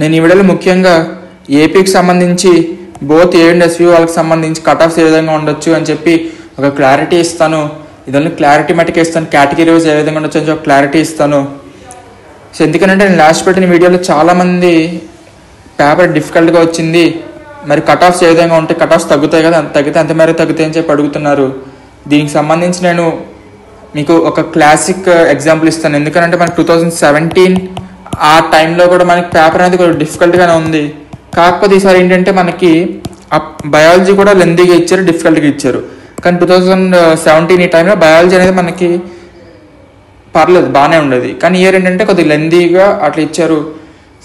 నేను ఈ వీడియోలో ముఖ్యంగా ఏపీకి సంబంధించి బోత్ ఏ అండ్ ఎస్వి వాళ్ళకి సంబంధించి కట్ ఆఫ్స్ ఏ విధంగా ఉండొచ్చు అని చెప్పి ఒక క్లారిటీ ఇస్తాను. ఇదన్నీ క్లారిటీ మట్టుకు ఇస్తాను. కేటగిరీ వైజ్ ఏ విధంగా ఉండొచ్చు అని చెప్పి క్లారిటీ ఇస్తాను. సో ఎందుకంటే నేను లాస్ట్ పెట్టిన వీడియోలో చాలామంది పేపర్ డిఫికల్ట్గా వచ్చింది, మరి కట్ ఆఫ్స్ ఏ విధంగా ఉంటాయి, కట్ ఆఫ్స్ తగ్గుతాయి కదా, తగ్గితే అంత మేరకు తగ్గుతాయి అని చెప్పి అడుగుతున్నారు. దీనికి సంబంధించి నేను మీకు ఒక క్లాసిక్ ఎగ్జాంపుల్ ఇస్తాను. ఎందుకంటే మనకి 2017 ఆ టైంలో కూడా మనకి పేపర్ అనేది కొంచెం డిఫికల్ట్గానే ఉంది. కాకపోతే ఈసారి ఏంటంటే మనకి బయాలజీ కూడా లెందీగా ఇచ్చారు, డిఫికల్ట్గా ఇచ్చారు. కానీ 2017 ఈ టైంలో బయాలజీ అనేది మనకి పర్లేదు, బాగానే ఉండేది. కానీ ఇయర్ ఏంటంటే కొద్దిగా లెందీగా అట్లా ఇచ్చారు.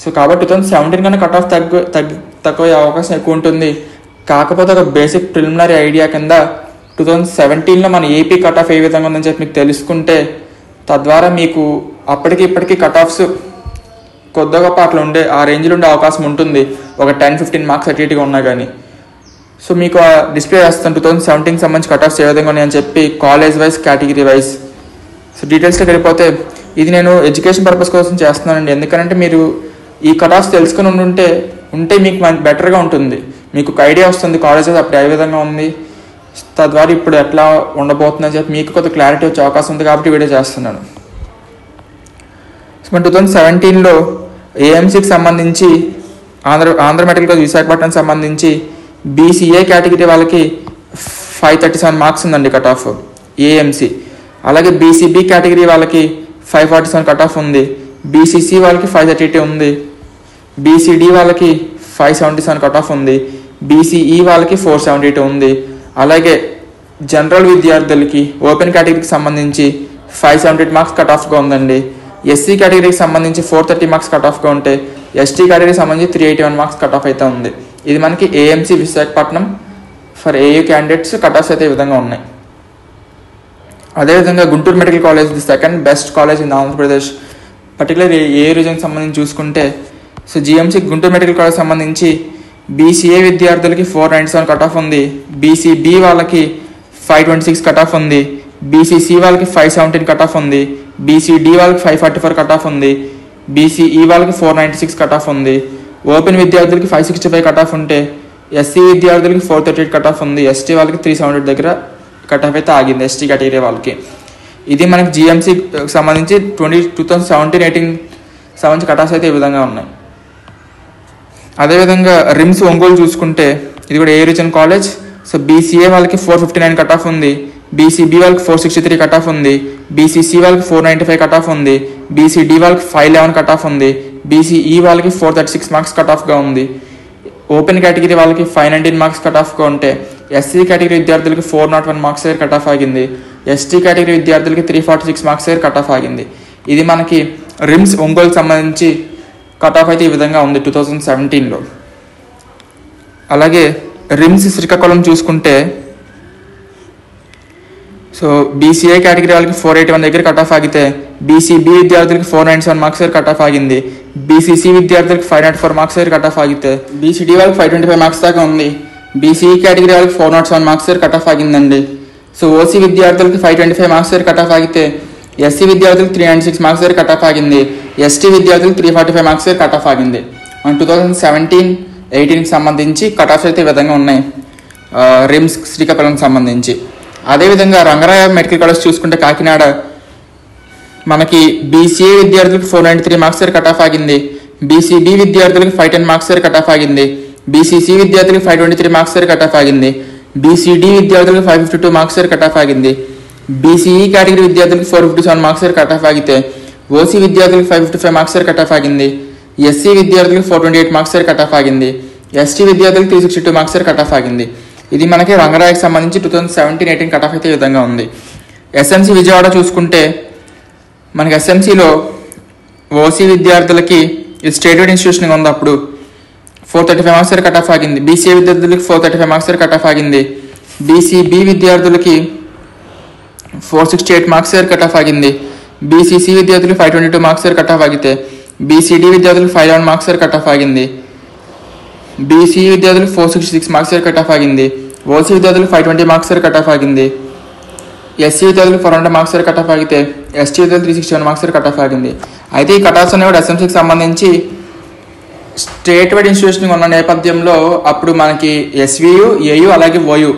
సో కాబట్టి 2017 కన్నా కట్ ఆఫ్ తక్కువ అవకాశం ఎక్కువ ఉంటుంది. కాకపోతే ఒక బేసిక్ ప్రిలిమినరీ ఐడియా కింద 2017లో మన ఏపీ కట్ ఆఫ్ ఏ విధంగా ఉందని చెప్పి మీకు తెలుసుకుంటే, తద్వారా మీకు అప్పటికి ఇప్పటికీ కట్ ఆఫ్స్ కొద్దిగా అట్లా ఉండే ఆ రేంజ్లో ఉండే అవకాశం ఉంటుంది. ఒక 10-15 మార్క్స్ అటు ఉన్నా కానీ. సో మీకు డిస్ప్లే చేస్తాను 2017కి సంబంధించి కట్ ఆఫ్స్ ఏ విధంగా ఉన్నాయని చెప్పి college wise, category wise. So డీటెయిల్స్లోకి వెళ్ళిపోతే, ఇది నేను ఎడ్యుకేషన్ పర్పస్ కోసం చేస్తున్నానండి. ఎందుకంటే మీరు ఈ కట్ ఆఫ్స్ తెలుసుకుని ఉంటే మీకు బెటర్గా ఉంటుంది. మీకు ఒక ఐడియా వస్తుంది కాలేజ్ అప్పుడు ఏ విధంగా ఉంది, తద్వారా ఇప్పుడు ఎట్లా ఉండబోతుందని చెప్పి మీకు కొంత క్లారిటీ వచ్చే అవకాశం ఉంది. కాబట్టి వీడియో చేస్తున్నాను. సో మన 2017లో ఏఎంసీకి సంబంధించి ఆంధ్ర మెడికల్ కాలేజ్ విశాఖపట్నం సంబంధించి బీసీఏ కేటగిరీ వాళ్ళకి 537 మార్క్స్ ఉందండి కట్ ఆఫ్ ఏఎంసీ. అలాగే బీసీబీ కేటగిరీ వాళ్ళకి 547 కట్ ఆఫ్ ఉంది. బీసీసీ వాళ్ళకి 532 ఉంది. బీసీడీ వాళ్ళకి 577 కట్ ఆఫ్ ఉంది. బీసీఈ వాళ్ళకి 472 ఉంది. అలాగే జనరల్ విద్యార్థులకి ఓపెన్ కేటగిరీకి సంబంధించి 578 మార్క్స్ కట్ ఆఫ్గా ఉందండి. ఎస్సీ కేటగిరీకి సంబంధించి 430 మార్క్స్ కట్ ఆఫ్గా ఉంటే, ఎస్టీ కేటగిరీకి సంబంధించి 381 మార్క్స్ కట్ ఆఫ్ అయితే ఉంది. ఇది మనకి AMC Visakhapatnam for AU candidates cut offs అయితే ఈ విధంగా ఉన్నాయి. అదేవిధంగా Guntur medical college the second best college in Andhra Pradesh, particular a రీజన్కి సంబంధించి చూసుకుంటే, so GMC Guntur medical college సంబంధించి బీసీఏ విద్యార్థులకి 497 కట్ ఆఫ్ ఉంది. బీసీబీ వాళ్ళకి 526 కట్ ఆఫ్ ఉంది. బీసీసీ వాళ్ళకి 517 కట్ ఆఫ్ ఉంది. బీసీడీ వాళ్ళకి 544 కట్ ఆఫ్ ఉంది. బీసీఈ వాళ్ళకి 496 కట్ ఆఫ్ ఉంది. ఓపెన్ విద్యార్థులకి 565 కట్ ఆఫ్ ఉంటే, ఎస్సీ విద్యార్థులకి 438 కట్ ఆఫ్ ఉంది. ఎస్టీ వాళ్ళకి 378 దగ్గర కట్ ఆఫ్ అయితే ఆగింది ఎస్టీ కేటగిరీ వాళ్ళకి. ఇది మనకి జిఎంసీ సంబంధించి 2017-18 సంబంధించి కట్ ఆఫ్స్ అయితే ఈ విధంగా ఉన్నాయి. అదేవిధంగా రిమ్స్ ఒంగోలు చూసుకుంటే, ఇది కూడా ఏ రీజన్ కాలేజ్. సో బీసీఏ వాళ్ళకి 459 కట్ ఆఫ్ ఉంది. బీసీబీ వాళ్ళకి 463 కట్ ఆఫ్ ఉంది. బీసీసీ వాళ్ళకి 495 కట్ ఆఫ్ ఉంది. బీసీడీ వాళ్ళకి 511 కట్ ఆఫ్ ఉంది. బీసీఈ వాళ్ళకి 436 మార్క్స్ కట్ ఆఫ్గా ఉంది. ఓపెన్ కేటగిరీ వాళ్ళకి 519 మార్క్స్ కట్ ఆఫ్గా ఉంటే, ఎస్సీ కేటగిరీ విద్యార్థులకి 401 మార్క్స్ దగ్గర కట్ ఆఫ్ ఆగింది. ఎస్టీ కేటగిరీ విద్యార్థులకి 346 మార్క్స్ దగ్గర కట్ ఆఫ్ ఆగింది. ఇది మనకి రిమ్స్ ఒంగోలు సంబంధించి కట్ ఆఫ్ అయితే ఈ విధంగా ఉంది 2017లో. అలాగే రిమ్స్ శ్రీకాకుళం చూసుకుంటే, సో బీసీఏ కేటగిరీ వాళ్ళకి 481 దగ్గర కట్ ఆఫ్ ఆగితే, బీసీబీ విద్యార్థులకి 497 మార్క్స్ దగ్గర కట్ ఆఫ్ ఆగింది. బీసీసీ విద్యార్థులకి 594 మార్క్స్ దగ్గర కట్ ఆఫ్ ఆగితే, బీసీడీ వాళ్ళకి 525 మార్క్స్ దాకా ఉంది. బీసీఈ కేటగిరీ వాళ్ళకి 407 మార్క్స్ దగ్గర కట్ ఆఫ్ ఆగిందండి. సో ఓసీ విద్యార్థులకి 525 మార్క్స్ దగ్గర కట్ ఆఫ్ ఆగితే, ఎస్సీ విద్యార్థులకు 396 మార్క్స్ దగ్గర కట్ ఆఫ్ ఆగింది. ఎస్టీ విద్యార్థులకు 345 మార్క్స్ దగ్గర కట్ ఆఫ్ ఆగింది. మన 2017-18కి సంబంధించి కట్ ఆఫ్స్ అయితే ఈ విధంగా ఉన్నాయి రిమ్స్ శ్రీకాకుళంకి సంబంధించి. అదేవిధంగా రంగరాయ మెడికల్ కాలేజ్ చూసుకుంటే కాకినాడ, మనకి బీసీఏ విద్యార్థులకు 493 మార్క్స్ దగ్గర కట్ ఆఫ్ ఆగింది. బీసీబీ విద్యార్థులకు 510 మార్క్స్ దగ్గర కట్ ఆఫ్ ఆగింది. బీసీసీ విద్యార్థులకు 523 మార్క్స్ దగ్గర కట్ ఆఫ్ ఆగింది. బీసీడీ విద్యార్థులకు 552 మార్క్స్ దగ్గర కట్ ఆఫ్ ఆగింది. బీసీఈ కేటగిరీ విద్యార్థులకు 457 మార్క్స్ దగ్గర కట్ ఆఫ్ ఆగితే, ఓసీ విద్యార్థులకు 555 మార్క్స్ దగ్గర కట్ ఆఫ్ ఆగింది. ఎస్సీ విద్యార్థులకు 428 మార్క్స్ దగ్గర కట్ ఆఫ్ ఆగింది. ఎస్టీ విద్యార్థులకు 362 మార్క్స్ దగ్గర కట్ ఆఫ్ ఆగింది. ఇది మనకి రంగరాయకి సంబంధించి 2017-18 కట్ ఆఫ్ అయితే ఈ విధంగా ఉంది. ఎస్ఎంసీ విజయవాడ చూసుకుంటే, మనకి ఎస్ఎంసీలో ఓసీ విద్యార్థులకి ఇది స్టేట్ ఇన్స్టిట్యూషన్గా ఉంది, అప్పుడు 435 మార్క్స్ దగ్గర కట్ ఆఫ్ ఆగింది. బీసీఏ విద్యార్థులకి 435 మార్క్స్ దగ్గర కట్ ఆఫ్ ఆగింది. బీసీబీ విద్యార్థులకి 468 మార్క్స్ దగ్గర కట్ ఆఫ్ ఆగింది. బీసీసీ విద్యార్థులకు 522 మార్క్స్ దగ్గర కట్ ఆఫ్ ఆగితే, బీసీడీ విద్యార్థులకు 511 మార్క్స్ దగ్గర కట్ ఆఫ్ ఆగింది. బీసీ విద్యార్థులకు 466 మార్క్స్ దగ్గర కట్ ఆఫ్ ఆగింది. ఓసీ విద్యార్థులకు 520 మార్క్స్ దగ్గర కట్ ఆఫ్ ఆగింది. ఎస్సీ విద్యార్థులకు 400 మార్క్స్ దగ్గర కట్ ఆఫ్ ఆగితే, ఎస్టీ విద్యార్థులు 361 మార్క్స్ దగ్గర కట్ ఆఫ్ ఆగింది. అయితే ఈ కట్ ఆఫ్స్ అనేవి ఎస్ఎంసీకి సంబంధించి స్టేట్ వైడ్ ఇన్స్టిట్యూషన్ ఉన్న నేపథ్యంలో అప్పుడు మనకి ఎస్వియు, ఏయు అలాగే ఓయు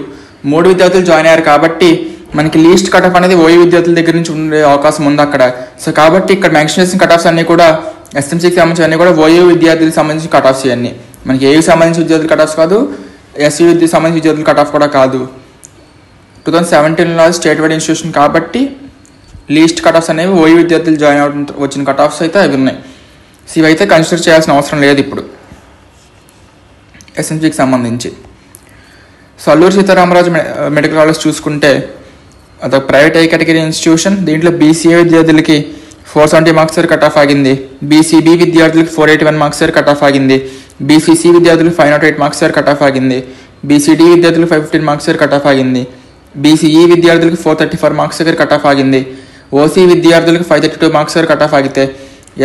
3 విద్యార్థులు జాయిన్ అయ్యారు కాబట్టి మనకి లీస్ట్ కట్ ఆఫ్ అనేది ఓయూ విద్యార్థుల దగ్గర నుంచి ఉండే అవకాశం ఉంది అక్కడ. సో కాబట్టి ఇక్కడ మెన్షన్ చేసిన కట్ ఆఫ్స్ అన్ని కూడా ఎస్ఎంసీకి సంబంధించి అన్ని కూడా ఓయూ విద్యార్థులకు సంబంధించి కట్ ఆఫ్స్ ఇవన్నీ. మనకి ఏయూ సంబంధించి విద్యార్థులు కట్ ఆఫ్స్ కాదు, ఎస్యూ సంబంధించి విద్యార్థులు కట్ ఆఫ్ కూడా కాదు. 2017లో స్టేట్ వైడ్ ఇన్స్టిట్యూషన్ కాబట్టి లీస్ట్ కట్ ఆఫ్స్ అనేవి ఓయూ విద్యార్థులు జాయిన్ అవడం వచ్చిన కట్ ఆఫ్స్ అయితే అవి ఉన్నాయి. సో ఇవైతే కన్సిడర్ చేయాల్సిన అవసరం లేదు ఇప్పుడు ఎస్ఎంసీకి సంబంధించి. So Alluri Sitaramaraju medical college చూసుకుంటే అదొక ప్రైవేట్ ఏ కేటగిరీ ఇన్స్టిట్యూషన్. దీంట్లో బీసీఏ విద్యార్థులకి 470 మార్క్స్ కట్ ఆఫ్ ఆగింది, బీసీబీ విద్యార్థులకి 481 మార్క్స్ కట్ ఆఫ్ ఆగింది, బీసీసీ విద్యార్థులకు 508 మార్క్స్ కట్ ఆఫ్ ఆగింది, బీసీడీ విద్యార్థులకు 515 మార్క్స్ కట్ ఆఫ్ ఆగింది, బీసీఈ విద్యార్థులకు 434 మార్క్స్ కట్ ఆఫ్ ఆగింది, ఓసీ విద్యార్థులకు 532 మార్క్స్ కట్ ఆఫ్ ఆగితే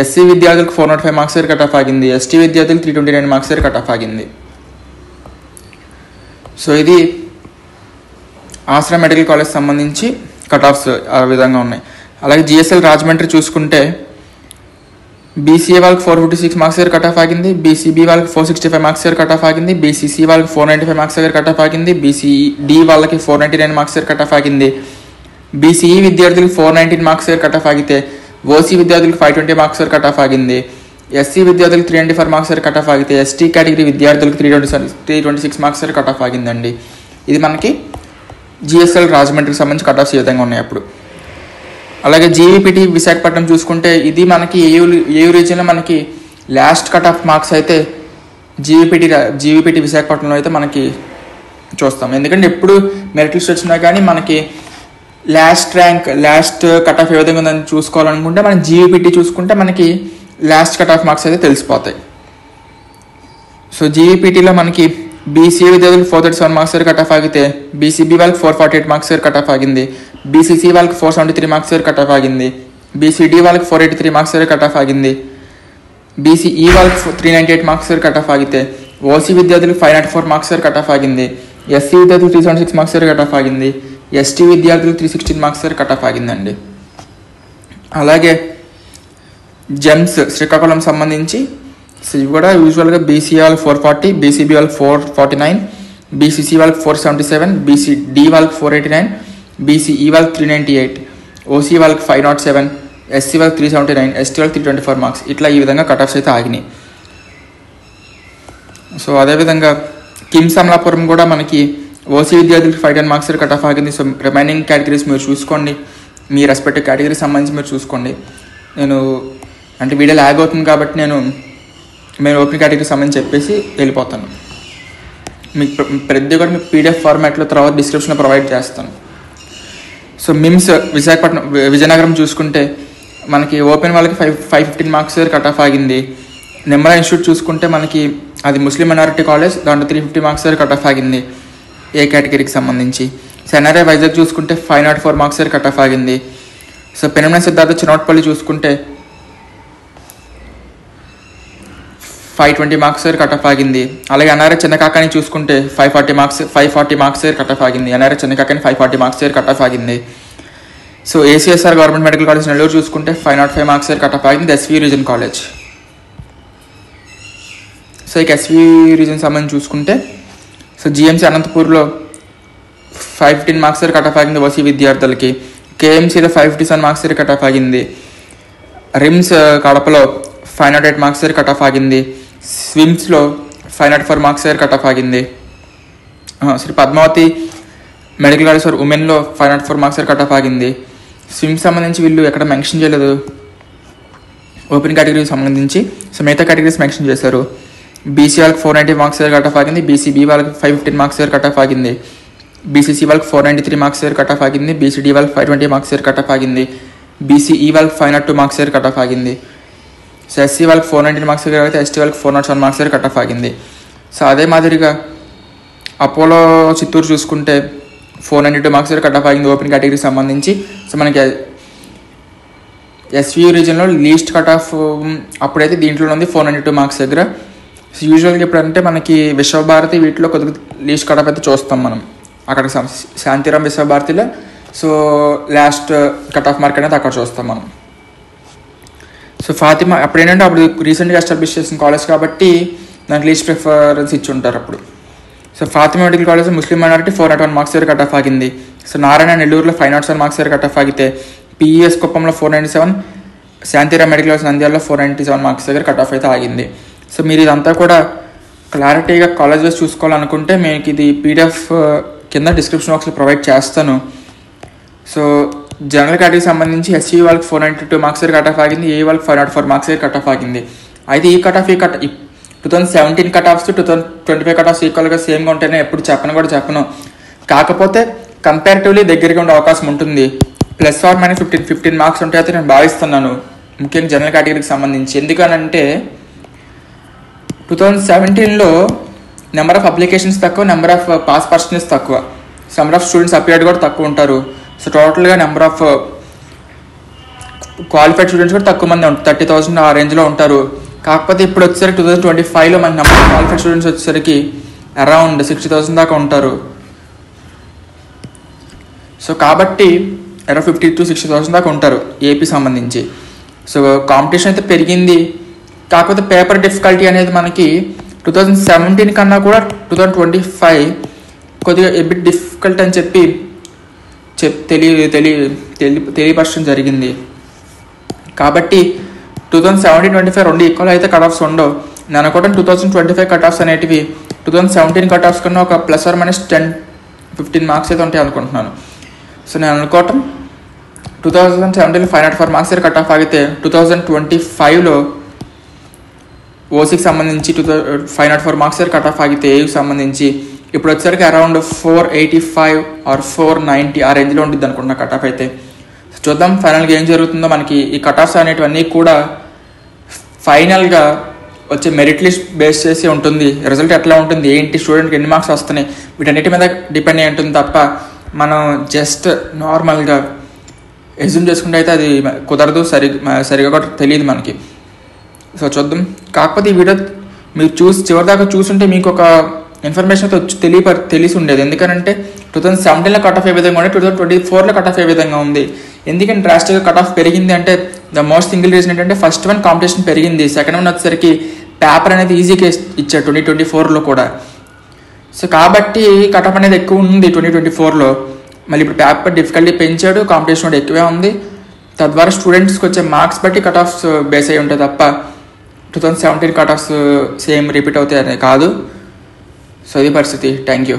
ఎస్సీ విద్యార్థులకు 405 మార్క్స్ కట్ ఆఫ్ ఆగింది, ఎస్టీ విద్యార్థులకు 329 మార్క్స్ కట్ ఆఫ్ ఆగింది. సో ఇది ఆశ్రా మెడికల్ కాలేజ్ సంబంధించి కట్ ఆఫ్స్ ఆ విధంగా ఉన్నాయి. అలాగే జిఎస్ఎల్ రాజమండ్రి చూసుకుంటే బీసీఏ వాళ్ళకి 456 మార్క్స్ కట్ ఆఫ్ ఆగింది, బీసీబీ వాళ్ళకి 465 మార్క్స్ కట్ ఆఫ్ ఆగింది, బీసీసీ వాళ్ళకి 495 మార్క్స్ కట్ ఆఫ్ ఆగింది, బీసీడీ వాళ్ళకి 499 మార్క్స్ కట్ ఆఫ్ ఆగింది, బీసీఈ విద్యార్థులకు 419 మార్క్స్ కట్ ఆఫ్ ఆగితే ఓసీ విద్యార్థులకు 520 మార్క్స్ కట్ ఆఫ్ ఆగింది, ఎస్సీ విద్యార్థులకు 394 మార్క్స్ కట్ ఆఫ్ ఆగితే ఎస్టీ కేటగిరీ విద్యార్థులకు 326 మార్క్స్ కట్ ఆఫ్ ఆగిందండి. ఇది మనకి జిఎస్ఎల్ రాజమండ్రికి సంబంధించి కట్ ఆఫ్స్ ఏ విధంగా ఉన్నాయి అప్పుడు. అలాగే జీవీపీటీ విశాఖపట్నం చూసుకుంటే ఇది మనకి ఏయూ రీజియన్లో మనకి లాస్ట్ కట్ ఆఫ్ మార్క్స్ అయితే జీవీపీటీ విశాఖపట్నంలో అయితే మనకి చూస్తాం. ఎందుకంటే ఎప్పుడు మెరిట్ లిస్ట్ వచ్చినా కానీ మనకి లాస్ట్ కట్ ఆఫ్ ఏ విధంగా ఉందని చూసుకోవాలనుకుంటే మనం జీవీపీటీ చూసుకుంటే మనకి లాస్ట్ కట్ ఆఫ్ మార్క్స్ అయితే తెలిసిపోతాయి. సో జీవీపీటీలో మనకి బీసీఏ విద్యార్థులకు 437 మార్క్స్ కట్ ఆఫ్ ఆగితే బీసీబీ వాళ్ళకి 448 మార్క్స్ కట్ ఆఫ్ ఆగింది, బీసీసీ వాళ్ళకి 473 మార్క్స్ కట్ ఆఫ్ ఆగింది, బీసీడీ వాళ్ళకి 483 మార్క్స్ కట్ ఆఫ్ ఆగింది, బీసీఈ వాళ్ళకి 398 మార్క్స్ కట్ ఆఫ్ ఆగితే ఓసీ విద్యార్థులకు 594 మార్క్స్ కట్ ఆఫ్ ఆగింది, ఎస్సీ విద్యార్థులకు 376 మార్క్స్ కట్ ఆఫ్ ఆగింది, ఎస్టీ విద్యార్థులకు 316 మార్క్స్ కట్ ఆఫ్ ఆగిందండి. అలాగే జెమ్స్ శ్రీకాకుళం సంబంధించి సో ఇవి కూడా యూజువల్గా బీసీఏ వాళ్ళకి 440, బీసీబీ వాళ్ళకి 449, బీసీసీ వాళ్ళకి 477, బీసీడీ వాళ్ళకి 489, బీసీఈ వాళ్ళకి 398, ఓసీ వాళ్ళకి 507, ఎస్సీ వాళ్ళకి 379, ఎస్టీ వాళ్ళకి 324 మార్క్స్. ఇట్లా ఈ విధంగా కట్ ఆఫ్స్ అయితే ఆగినాయి. సో అదేవిధంగా కిమ్స్ అమలాపురం కూడా మనకి ఓసీ విద్యార్థులకి 510 మార్క్స్ కట్ ఆఫ్ ఆగింది. సో రిమైనింగ్ కేటగిరీస్ మీరు చూసుకోండి, మీ రెస్పెక్టివ్ కేటగిరీకి సంబంధించి మీరు చూసుకోండి. నేను అంటే వీడియో ల్యాగ్ అవుతుంది కాబట్టి నేను ఓపెన్ కేటగిరీకి సంబంధించి చెప్పేసి వెళ్ళిపోతాను. మీకు ప్రతి కూడా మీకు పీడిఎఫ్ ఫార్మాట్లో తర్వాత డిస్క్రిప్షన్లో ప్రొవైడ్ చేస్తాను. సో మిమ్స్ విజయనగరం చూసుకుంటే మనకి ఓపెన్ వాళ్ళకి 515 మార్క్స్ కట్ ఆఫ్ ఆగింది. నెంబర్ ఇన్స్టిట్యూట్ చూసుకుంటే మనకి అది ముస్లిం మైనారిటీ కాలేజ్, దాంట్లో 350 మార్క్స్ కట్ ఆఫ్ ఆగింది ఏ కేటగిరీకి సంబంధించి. సో ఎన్ఆర్ఐ వైజాగ్ చూసుకుంటే 504 మార్క్స్ కట్ ఆఫ్ ఆగింది. సో పెనుమల సిద్ధార్థ చిన్నపల్లి చూసుకుంటే 520 మార్క్స్ కట్ ఆఫ్ ఆగింది. అలాగే ఎన్ఆర్ఐ చిన్నకాకాని చూసుకుంటే 540 మార్క్స్ కట్ ఆఫ్ ఆగింది. NRI Chinnakakani 540 marks cut off ఆగింది. So ACSR government medical college Nellore చూసుకుంటే 505 మార్క్స్ కట్ ఆఫ్ ఆగింది ఎస్వీ రీజన్ కాలేజ్. సో ఇక ఎస్వీ రీజన్ సంబంధించి చూసుకుంటే సో జిఎంసీ అనంతపూర్లో 515 మార్క్స్ కట్ ఆఫ్ ఆగింది ఓసీ విద్యార్థులకి. కేఎంసీలో 557 మార్క్స్ కట్ ఆఫ్ ఆగింది. రిమ్స్ కడపలో 508 మార్క్స్ కట్ ఆఫ్ ఆగింది. స్విమ్స్లో 504 మార్క్స్ కట్ ఆఫ్ ఆగింది. Shri Padmavathi medical college for ఉమెన్లో 504 మార్క్స్ కట్ ఆఫ్ ఆగింది. స్విమ్స్ సంబంధించి వీళ్ళు ఎక్కడ మెన్షన్ చేయలేదు ఓపెన్ కేటగిరీకి సంబంధించి. సో మిగతా కేటగిరీస్ మెన్షన్ చేశారు. బీసీ వాళ్ళకి 490 మార్క్స్ కట్ ఆఫ్ ఆగింది, బీసీబీ వాళ్ళకి 515 మార్క్స్ కట్ ఆఫ్ ఆగింది, బీసీసీ వాళ్ళకి 493 మార్క్స్ కట్ ఆఫ్ ఆగింది, బీసీడీ వాళ్ళకి 520 మార్క్స్ కట్ ఆఫ్ ఆగింది, బీసీఈ వాళ్ళకి 502 మార్క్స్ కట్ ఆఫ్ ఆగింది. సో ఎస్సీ వాళ్ళకి 419 మార్క్స్ అయితే ఎస్టీ వాళ్ళకి 407 మార్క్స్ కట్ ఆఫ్ ఆగింది. సో అదే మాదిరిగా అపోలో చిత్తూరు చూసుకుంటే 492 మార్క్స్ కట్ ఆఫ్ ఆగింది ఓపెన్ కేటగిరీకి సంబంధించి. సో మనకి ఎస్వీ రీజన్లో లీస్ట్ కట్ ఆఫ్ అప్పుడైతే దీంట్లో ఉంది 492 మార్క్స్ దగ్గర. సో యూజువల్గా ఎప్పుడంటే మనకి విశ్వభారతి వీటిలో కొద్దిగా లీస్ట్ కట్ ఆఫ్ అయితే చూస్తాం మనం. అక్కడ శాంతిరామ్ విశ్వభారతిలో so last cut off mark అనేది అక్కడ చూస్తాం మనం. సో సో ఫాతిమా అప్పుడు ఏంటంటే అప్పుడు రీసెంట్గా ఎస్టాబ్లిష్ చేసిన కాలేజ్ కాబట్టి దానికి లీస్ట్ ప్రిఫరెన్స్ ఇచ్చి ఉంటారు అప్పుడు. సో ఫాతిమా మెడికల్ కాలేజ్ ముస్లిం మైనారిటీ 401 మార్క్స్ దగ్గర కట్ ఆఫ్ ఆగింది. సో నారాయణ నెల్లూరులో 507 మార్క్స్ దగ్గర కట్ ఆఫ్ ఆగితే పిఈఎస్ కుప్పంలో 497, శాంతిరామ్ మెడికల్ కాలేజ్ నంద్యాలలో 497 మార్క్స్ దగ్గర కట్ ఆఫ్ అయితే ఆగింది. సో మీరు ఇదంతా కూడా క్లారిటీగా కాలేజ్ వైజ్ చూసుకోవాలనుకుంటే మీకు ఇది పీడిఎఫ్ కింద డిస్క్రిప్షన్ బాక్స్లో ప్రొవైడ్ చేస్తాను. సో జనరల్ కేటగిరీకి సంబంధించి ఎస్సీ వాళ్ళకి 492 మార్క్స్ దగ్గర కట్ ఆఫ్ ఆగింది, ఏ వాళ్ళకి 504 మార్క్స్ దగ్గర కట్ ఆఫ్ ఆగింది. అయితే ఈ 2017 కట్ ఆఫ్స్ 2025 కట్ ఆఫ్స్ ఈక్వల్గా సేమ్గా ఉంటేనే ఎప్పుడు చెప్పను. కాకపోతే కంపారిటివ్లీ దగ్గరగా ఉండే అవకాశం ఉంటుంది. ప్లస్ ఆర్ మైనస్ 15 మార్క్స్ ఉంటాయి అయితే నేను భావిస్తున్నాను, ముఖ్యంగా జనరల్ కేటగిరీకి సంబంధించి. ఎందుకనంటే 2017లో నెంబర్ ఆఫ్ అప్లికేషన్స్ తక్కువ, నెంబర్ ఆఫ్ పాస్ పర్సెంటేజ్ తక్కువ, నెంబర్ ఆఫ్ స్టూడెంట్స్ అపియర్డ్ కూడా తక్కువ ఉంటారు. సో టోటల్గా నెంబర్ ఆఫ్ క్వాలిఫైడ్ స్టూడెంట్స్ కూడా తక్కువ మంది 30,000 ఆ రేంజ్లో ఉంటారు. కాకపోతే ఇప్పుడు వచ్చేసరికి 2025లో మన నెంబర్ ఆఫ్ క్వాలిఫైడ్ స్టూడెంట్స్ వచ్చేసరికి అరౌండ్ 60,000 దాకా ఉంటారు. సో కాబట్టి అరౌండ్ 50,000 to 60,000 దాకా ఉంటారు ఏపీ సంబంధించి. సో కాంపిటీషన్ అయితే పెరిగింది. కాకపోతే పేపర్ డిఫికల్టీ అనేది మనకి 2017 కన్నా కూడా 2025 కొద్దిగా ఎబిట్ డిఫికల్ట్ అని చెప్పి తెలియపరచడం జరిగింది. కాబట్టి 2017-25 రెండు ఈక్వల్ అయితే కట్ ఆఫ్స్ ఉండవు. నేను అనుకోవడం 2025 కట్ ఆఫ్స్ అనేటివి 2017 కట్ ఆఫ్స్ కన్నా ఒక ప్లస్ ఆర్ మైనస్ 10-15 మార్క్స్ అయితే ఉంటాయి అనుకుంటున్నాను. సో నేను అనుకోవటం 2017లో 504 మార్క్స్ అయితే కట్ ఆఫ్ ఆగితే 2025లో ఓసీకి సంబంధించి 504 మార్క్స్ అయితే కట్ ఆఫ్ ఆగితే ఏకి సంబంధించి ఇప్పుడు వచ్చేసరికి అరౌండ్ 485 ఆర్ 490 ఆ రేంజ్లో ఉంటుంది అనుకుంటున్నా కట్ ఆఫ్ అయితే. చూద్దాం ఫైనల్గా ఏం జరుగుతుందో. మనకి ఈ కట్ ఆఫ్స్ అనేటివన్నీ కూడా ఫైనల్గా వచ్చే మెరిట్ లిస్ట్ బేస్ చేసి ఉంటుంది. రిజల్ట్ ఎట్లా ఉంటుంది, ఏంటి, స్టూడెంట్కి ఎన్ని మార్క్స్ వస్తున్నాయి, వీటన్నిటి మీద డిపెండ్ అయి ఉంటుంది తప్ప మనం జస్ట్ నార్మల్గా ఎజ్యూమ్ చేసుకుంటే అయితే అది కుదరదు, సరిగా కూడా తెలియదు మనకి. సో చూద్దాం. కాకపోతే ఈ వీడియో మీరు చివరిదాకా చూసుంటే మీకు ఒక ఇన్ఫర్మేషన్ తెలిసి ఉండేది. ఎందుకంటే 2017లో కట్ ఆఫ్ ఏ విధంగా ఉండే 2024లో కట్ ఆఫ్ ఏ విధంగా ఉంది. ఎందుకంటే డ్రాస్టిక్గా కట్ ఆఫ్ పెరిగింది అంటే ద మోస్ట్ సింగిల్ రీజన్ ఏంటంటే ఫస్ట్ వన్ కాంపిటీషన్ పెరిగింది, సెకండ్ వన్ వచ్చేసరికి పేపర్ అనేది ఈజీగా ఇచ్చారు 2024లో కూడా. సో కాబట్టి కట్ ఆఫ్ అనేది ఎక్కువ ఉంది 2024లో. మళ్ళీ ఇప్పుడు పేపర్ డిఫికల్టీ పెంచాడు, కాంపిటీషన్ కూడా ఎక్కువే ఉంది. తద్వారా స్టూడెంట్స్కి వచ్చే మార్క్స్ బట్టి కట్ ఆఫ్స్ బేస్ అయ్యి ఉంటాయి తప్ప 2017 కట్ ఆఫ్స్ సేమ్ రిపీట్ అవుతాయి అనేది కాదు. సో ఇది పరిస్థితి. Thank you.